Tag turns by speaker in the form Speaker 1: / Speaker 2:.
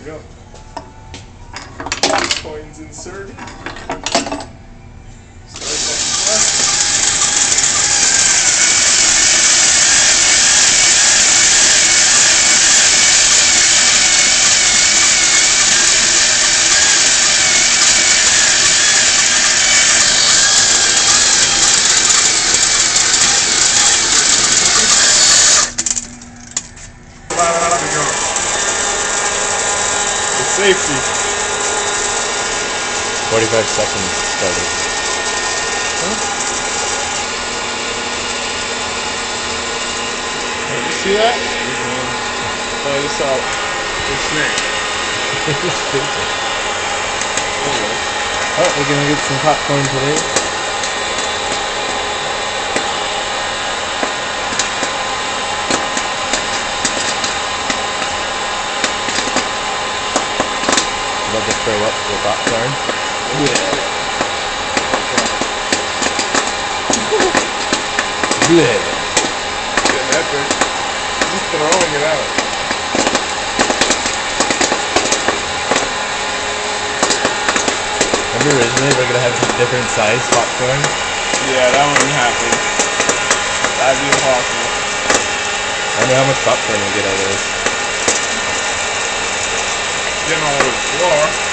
Speaker 1: we go. Coins inserted. Safety.
Speaker 2: 45 seconds started.
Speaker 1: Huh? Did you see that? Oh, I just saw the snake.
Speaker 2: Oh, we're gonna get some popcorn today. Love to throw up the popcorn.
Speaker 1: Yeah.
Speaker 2: Bleh.
Speaker 1: Getting epic. Just throwing it out.
Speaker 2: Remember originally we're gonna have some different size popcorn?
Speaker 1: Yeah, that wouldn't happen. That'd be impossible.
Speaker 2: I wonder how much popcorn we get out of this.
Speaker 1: Getting all over the floor.